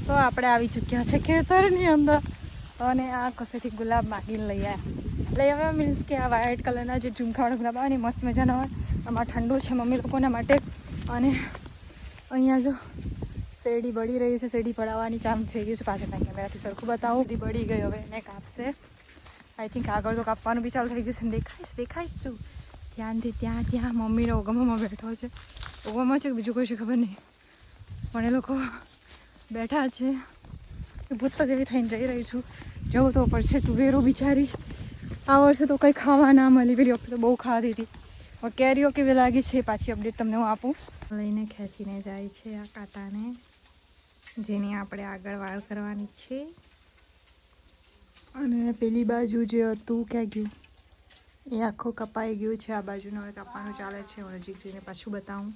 તો આપણે આવી ચૂક્યા છે ખેતરની અંદર અને આ કસેથી ગુલાબ માગીને લઈ આવ્યા મીન્સ કે આ વ્હાઇટ કલરના જે ઝુમખાવાળા ગુલાબ આવે ને મસ્ત મજાના હોય. આમાં ઠંડુ છે મમ્મી લોકોના માટે. અને અહીંયા જો શેરડી બળી રહી છે, શેરડી પડાવવાની ચાલુ થઈ ગયું છે. પાછળ ત્યાં કેમેરાથી સરખું બતાવું. બળી ગઈ, હવે એને કાપશે. આઈ થિંક આગળ તો કાપવાનું બી ચાલુ થઈ ગયું છે. દેખાઈશ છું ધ્યાનથી. ત્યાં મમ્મીનો ઓગમમાં બેઠો છે. ઓગમમાં છે કે બીજું કોઈ છે ખબર નહીં, પણ એ લોકો બેઠા છે. ભૂત જેવી થઈને જઈ રહી છું. જવું તો પડશે. તુવેરો બિચારી આ વર્ષે તો કંઈ ખાવા ના મળી. પેલી વખતે તો બહુ ખાધી હતી. હવે કેરીઓ કેવી લાગી છે પાછી અપડેટ તમને હું આપું. લઈને ખેંચીને જાય છે આ કાંટાને, જેની આપણે આગળ વાળ કરવાની છે. અને પેલી બાજુ જે હતું ક્યાં ગયું, એ આખું કપાઈ ગયું છે. આ બાજુનું હવે કાપવાનું ચાલે છે. હું નજીક જઈને પાછું બતાવું.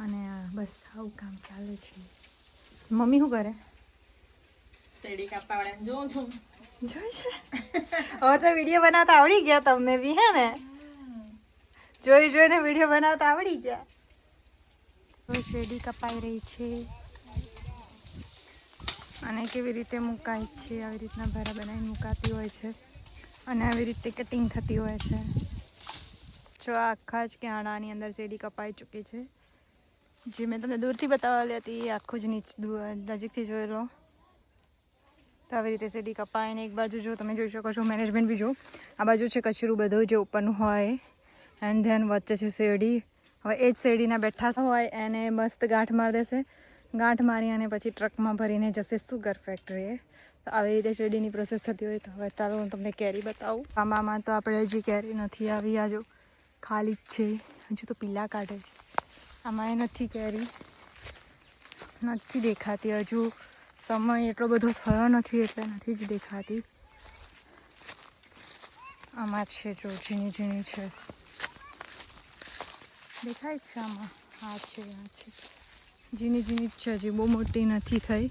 અને બસ આવું કામ ચાલે છે. મમ્મી શું કરે? શેરડી કાપવાવાળાને જોઉં છું. જોઈ છે. હવે તો વિડીયો બનાવતા આવડી ગયા તમને બી, હે ને? જોઈને વિડીયો બનાવતા આવડી ગયા. તો શેરડી કપાઈ રહી છે અને કેવી રીતે મુકાય છે. આવી રીતના ભારા બનાવીને મુકાતી હોય છે અને આવી રીતે કટિંગ થતી હોય છે. જો આખા જ ક્યાણાની અંદર શેરડી કપાઈ ચૂકી છે. જે મેં તમને દૂરથી બતાવેલી હતી એ આખું જ નજીકથી જોઈ લો. તો આવી રીતે શેરડી કપાઈને એક બાજુ જો તમે જોઈ શકો છો, મેનેજમેન્ટ બી જો. આ બાજુ છે કચરું બધું જે ઉપરનું હોય, એન્ડ ધેન વચ્ચે છે શેરડી. હવે એ જ શેરડીના બેઠા હોય એને મસ્ત ગાંઠ મારી દેશે. ગાંઠ મારી અને પછી ટ્રકમાં ભરીને જશે સુગર ફેક્ટરીએ. તો આવી રીતે શેરડીની પ્રોસેસ થતી હોય. તો હવે ચાલો હું તમને કેરી બતાવું. આમાં તો આપણે હજી કેરી નથી આવી. આ જો ખાલી જ છે, હજુ તો પીલા કાઢે છે. આમાં એ નથી કેરી, નથી દેખાતી હજુ. સમય એટલો બધો થયો નથી એટલે નથી જ દેખાતી. આમાં છે જો ઝીણી છે, દેખાય છે આમાં. આ છે ઝીણી જ છે, હજી બહુ મોટી નથી થઈ.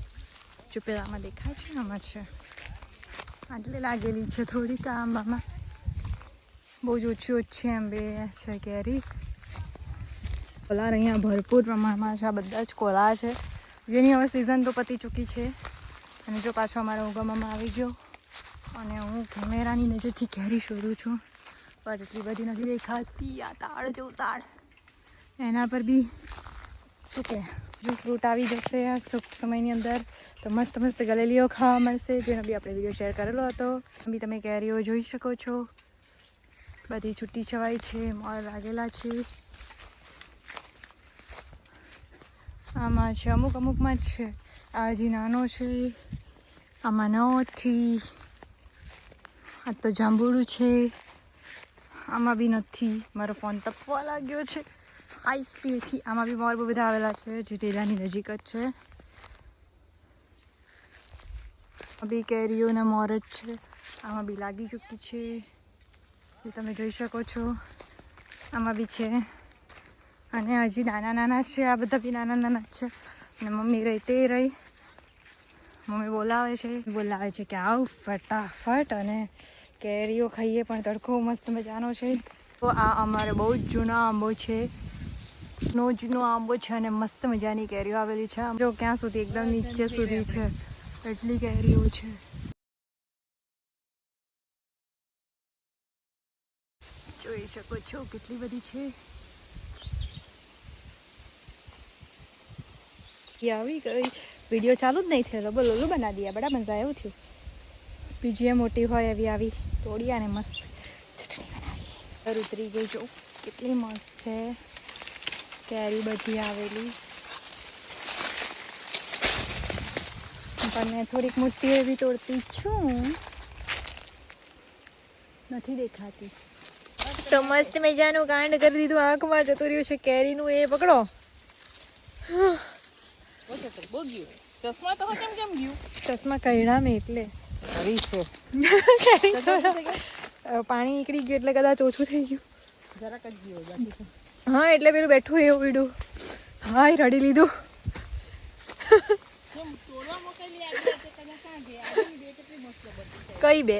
જો પેલામાં દેખાય છે ને, આમાં છે. આટલી લાગેલી છે થોડીક. આંબામાં બહુ જ ઓછી એમ બે છે કેરી. કોલાર અહીંયા ભરપૂર પ્રમાણમાં છે. આ બધા જ કોલા છે, જેની હવે સિઝન તો પતી ચૂકી છે. અને જો પાછો અમારો ઉગમમાં આવી ગયો અને હું કેમેરાની નજરથી કેરી શોધું છું, પણ એટલી બધી નથી દેખાતી. આ તાળ જો તાળ, એના પર બી શું કે જો ફ્રૂટ આવી જશે આ સમયની અંદર તો મસ્ત ગલેલીઓ ખાવા મળશે, જેનો બી આપણે વિડીયો શેર કરેલો હતો. બી તમે કેરીઓ જોઈ શકો છો, બધી છૂટી છવાઈ છે, મોર લાગેલા છે. આમાં છે અમુકમાં જ છે. આ હજી નાનો છે, આમાં નથી. આ તો જાંબુડું છે, આમાં બી નથી. મારો ફોન તપવા લાગ્યો છે હાઈ સ્પીડથી. આમાં બી મોર બહુ બધા આવેલા છે, જે ટેલાની નજીક જ છે. બી કેરીઓના મોર જ છે. આમાં બી લાગી ચૂકી છે, જે તમે જોઈ શકો છો. આમાં બી છે અને હજી નાના છે. આ બધા બી નાના જ છે. અને મમ્મી રહી મમ્મી બોલાવે છે કે આવ ફટાફટ અને કેરીઓ ખાઈએ. પણ તડકો મસ્ત મજાનો છે. તો આ અમારે બહુ જ જૂનો આંબો છે, જૂનો આંબો છે અને મસ્ત મજાની કેરીઓ આવેલી છે. જો ક્યાં સુધી, એકદમ નીચે સુધી છે, એટલી કેરીઓ છે. જોઈ શકો છો કેટલી બધી છે. આવી ગઈ. વિડીયો ચાલુ જ નહીં થયેલો, બોલો લોલું બના દઈએ. બડા મજા એવું થયું. બીજી મોટી હોય એવી આવી તોડી અને મસ્ત ચટણી બનાવીએ. ઉતરી ગઈ જો કેટલી મસ્ત છે કેરી બધી આવેલી. પણ થોડીક મોટી એવી તોડતી છું, નથી દેખાતી. તો મસ્ત મજાનું કાંડ કરી દીધું. આંખમાં જતું રહ્યું છે કેરીનું. એ પકડો. ચશ્મા કઈડા મેં એટલે પાણી નીકળી ગયું એટલે કદાચ ઓછું થઈ ગયું. હા એટલે પેલું બેઠું એવું પીડું. હા રડી લીધું. કઈ બે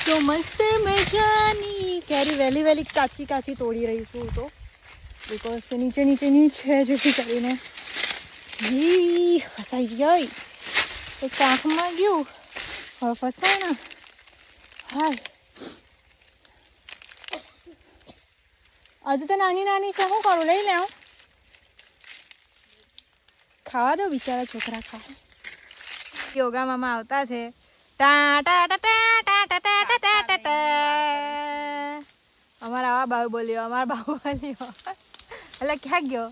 તો મસ્ત મજાની કેરી વહેલી કાચી તોડી રહી છું તો, બિકોઝ નીચે છે જેથી કરીને ફસાઈ ગઈ. એક આંખમાં ગયું, હવે ફસાય ને. હાય હજુ તો નાની નાની છે, શું કરું? લઈ લે આવું. ખાવા દો બિચારા છોકરા ખાવા. યોગા મામા આવતા છે. ટા ટા ટા ટા ટા ટા ટા ટા ટા ટા. અમારા આવા બાહુબલીઓ, અમારા બાહુબલીઓ. એટલે ક્યાં ગયો?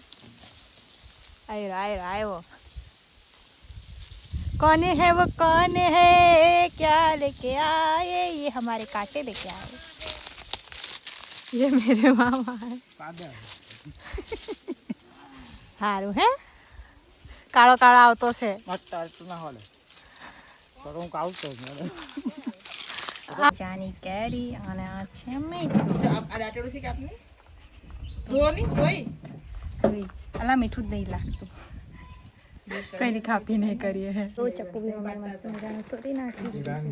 આવ્યો. कौन है वो कौन है, क्या लेके आए, ये हमारे कांटे लेके आए. ये मेरे मामा है. સારું હે, કાળો કાળો આવતો છે. જાની કેરી અને આ છે મીઠું. અલા મીઠું જ નહીં લાગતું. કઈ ને ખાપી નહીં કરીએ હે. તો ચપ્પુ બી મમ્મી મસ્ત મજાનું સોતી નાખી દીધું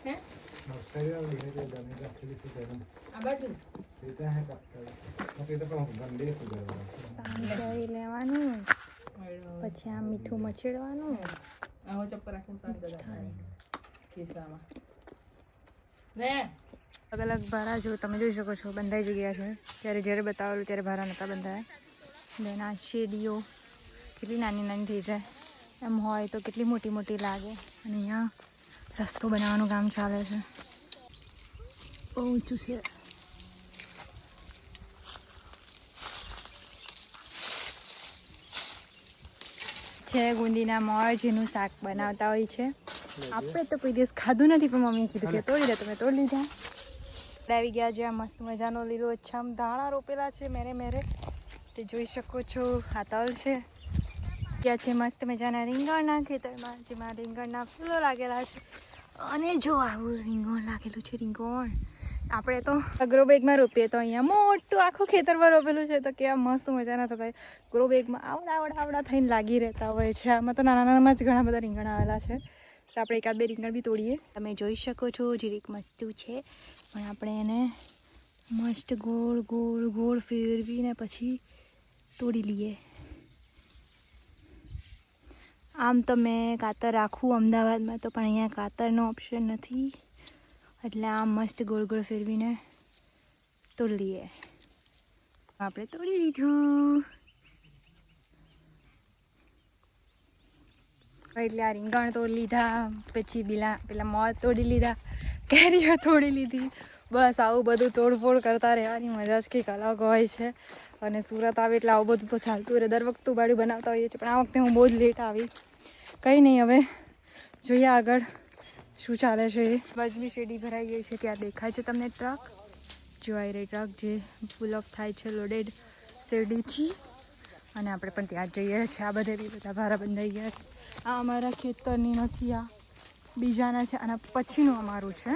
છે. લેવાનું, પછી આ મીઠું મચેડવાનું. અલગ અલગ ભારા જો તમે જોઈ શકો છો બંધાઈ જગ્યા છે. ત્યારે જ્યારે બતાવેલું ત્યારે ભારા નહોતા બંધાયા. દેન આ શેડીઓ કેટલી નાની નાની થઈ જાય, એમ હોય તો કેટલી મોટી મોટી લાગે. અને અહીંયા રસ્તો બનાવવાનું કામ ચાલે છે, બહુ ઊંચું છે. ગુંદીના મોર જેનું શાક બનાવતા હોય છે. આપણે તો કોઈ દિવસ ખાધું નથી, પણ મમ્મીએ કીધું કે તોડી દે, તમે તોડી લીધા. આવી ગયા જ્યાં મસ્ત મજાનો લીલો છમ ધાણા રોપેલા છે મેરે. તે જોઈ શકો છો આ તલ છે. ત્યાં છે મસ્ત મજાના રીંગણના ખેતરમાં, જેમાં રીંગણના ફૂલો લાગેલા છે. અને જો આવું રીંગણ લાગેલું છે. રીંગણ આપણે તો ગ્રો બેગમાં રોપીએ તો અહીંયા મોટું આખું ખેતરમાં રોપેલું છે. તો કેવા મસ્ત મજાના થતા ગ્રો બેગમાં આવડા થઈને લાગી રહેતા હોય છે. આમાં તો નાનામાં જ ઘણા બધા રીંગણ આવેલા છે. તો આપણે એકાદ બે રીંગણ બી તોડીએ. તમે જોઈ શકો છો જીરીક મસ્તું છે, પણ આપણે એને મસ્ત ગોળ ગોળ ગોળ ફેરવીને પછી તોડી લઈએ. આમ તો મેં કાતર રાખું અમદાવાદમાં તો, પણ અહીંયા કાતરનો ઓપ્શન નથી, એટલે આમ મસ્ત ગોળ ગોળ ફેરવીને તોડી લઈએ. આપણે તોડી લીધું. એટલે આ રીંગણ તોડી લીધા, પછી પેલા મોર તોડી લીધા, કેરીઓ તોડી લીધી. બસ આવું બધું તોડફોડ કરતા રહેવાની મજા જ કંઈક અલગ હોય છે. અને સુરત આવે એટલે આવું બધું તો ચાલતું રહે. દર વખતે ઉબાડ્યું બનાવતા હોઈએ છીએ, પણ આ વખતે હું બહુ જ લેટ આવી. કંઈ નહીં, હવે જોઈએ આગળ શું ચાલે છે. બાજુની શેરડી ભરાઈ ગઈ છે. ત્યાં દેખાય છે તમને ટ્રક, જોઈ રહી ટ્રક જે ફૂલ ઓફ થાય છે લોડેડ શેરડીથી. અને આપણે પણ ત્યાં જ જઈએ છીએ. આ બધે બી બધા ભારા બંધાઈ ગયા. આ અમારા ખેતરની નથી, આ બીજાના છે. અને પછીનું અમારું છે.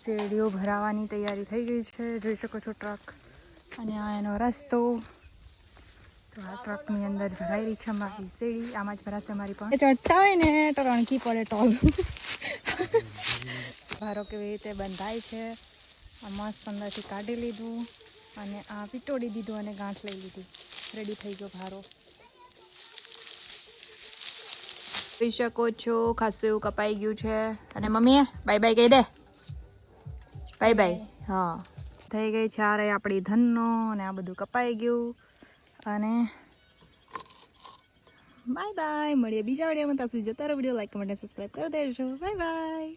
શેરડીઓ ભરાવાની તૈયારી થઈ ગઈ છે, જોઈ શકો છો ટ્રક. અને આ એનો રસ્તો. તો આ ટ્રકની અંદર ભરાઈ રહી છે અમારી શેરડી. આમાં જ ભરાશે અમારી પણ. ચડતા હોય ને તો રણકી પડે ટોલ. ભારો કેવી રીતે બંધાય છે. આ મસ્ત અંદરથી કાઢી લીધું અને આ વીટોડી દીધું અને ગાંઠ લઈ લીધી. રેડી થઈ ગયો ભારો. જોઈ શકો છો ખાસું એવું કપાઈ ગયું છે. અને મમ્મીએ બાય બાય કહી દે. Bye bye. હા, થઈ ગઈ છે આ આપણી ધનનો. અને આ બધું કપાઈ ગયું. અને બાય બાય. મળીએ બીજા વિડીયોમાં. ત્યાં સુધી જતા રહો. વિડીયો લાઈક કમેન્ટ સબસ્ક્રાઈબ કરી દેજો. Bye bye.